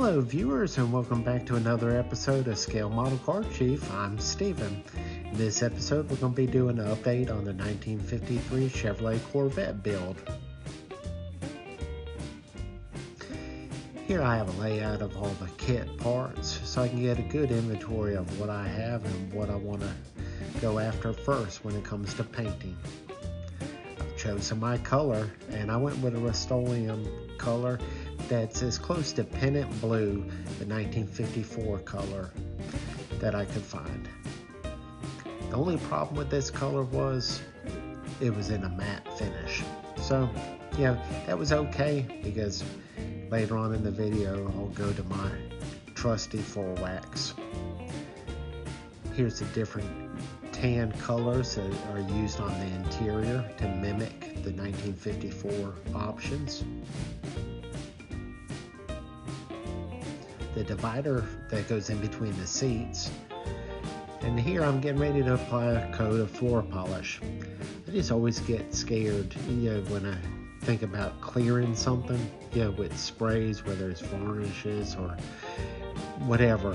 Hello viewers, and welcome back to another episode of Scale Model Car Chief. I'm Steven. In this episode we're going to be doing an update on the 1953 Chevrolet Corvette build. Here I have a layout of all the kit parts so I can get a good inventory of what I have and what I want to go after first when it comes to painting. I've chosen my color and I went with a Rust-Oleum color that's as close to Pennant Blue, the 1954 color, that I could find. The only problem with this color was it was in a matte finish. So, yeah, that was okay because later on in the video I'll go to my trusty full wax. Here's the different tan colors that are used on the interior to mimic the 1954 options. The divider that goes in between the seats, and here I'm getting ready to apply a coat of floor polish. I just always get scared, when I think about clearing something, with sprays, whether it's varnishes or whatever.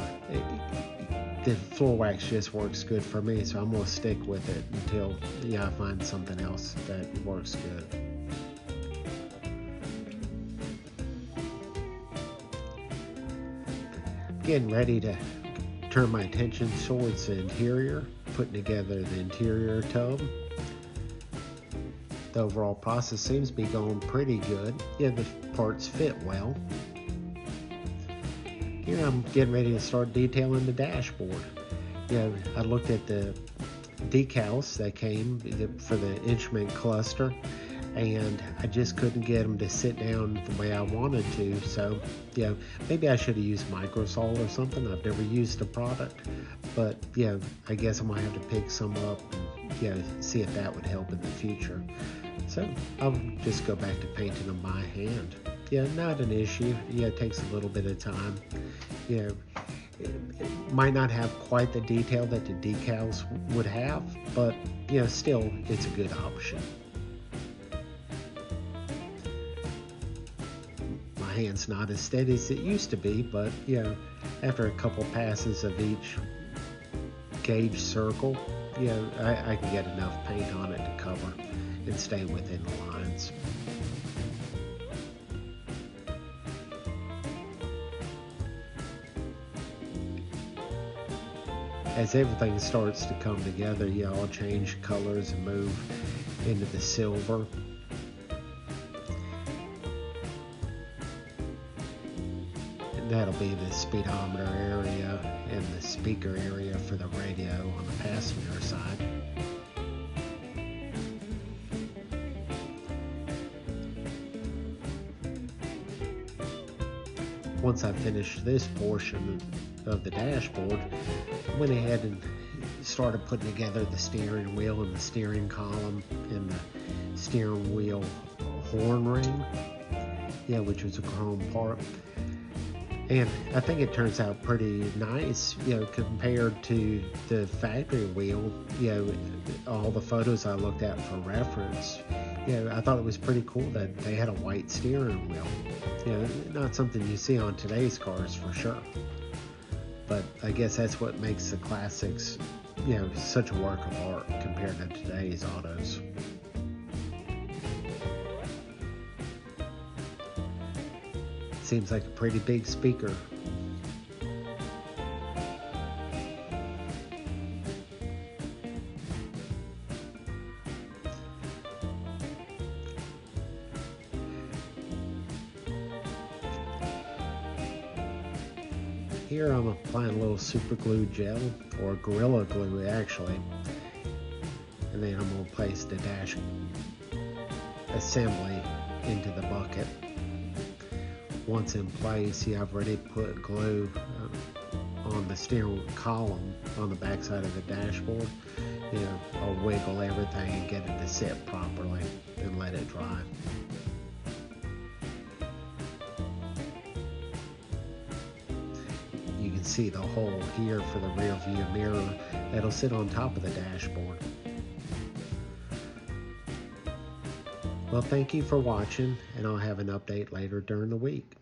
The floor wax just works good for me, so I'm gonna stick with it until I find something else that works good. Getting ready to turn my attention towards the interior, putting together the interior tub. The overall process seems to be going pretty good. The parts fit well. Here I'm getting ready to start detailing the dashboard. I looked at the decals that came for the instrument cluster, and I just couldn't get them to sit down the way I wanted to. So maybe I should have used Microsol or something. I've never used the product, but I guess I might have to pick some up and see if that would help in the future. So I'll just go back to painting them by hand. Not an issue. It takes a little bit of time. It might not have quite the detail that the decals would have, but still it's a good option. My hand's not as steady as it used to be, but after a couple passes of each gauge circle, I can get enough paint on it to cover and stay within the lines. As everything starts to come together, I'll change colors and move into the silver. That'll be the speedometer area and the speaker area for the radio on the passenger side. Once I finished this portion of the dashboard, I went ahead and started putting together the steering wheel and the steering column and the steering wheel horn ring, which was a chrome part. And I think it turns out pretty nice, compared to the factory wheel. All the photos I looked at for reference, I thought it was pretty cool that they had a white steering wheel. Not something you see on today's cars for sure. But I guess that's what makes the classics, such a work of art compared to today's autos. Seems like a pretty big speaker. Here I'm applying a little super glue gel, or Gorilla Glue actually, and then I'm going to place the dash assembly into the bucket. Once in place, I've already put glue on the steering column on the back side of the dashboard. I'll wiggle everything and get it to sit properly and let it dry. You can see the hole here for the rear view mirror that'll sit on top of the dashboard. Well, thank you for watching, and I'll have an update later during the week.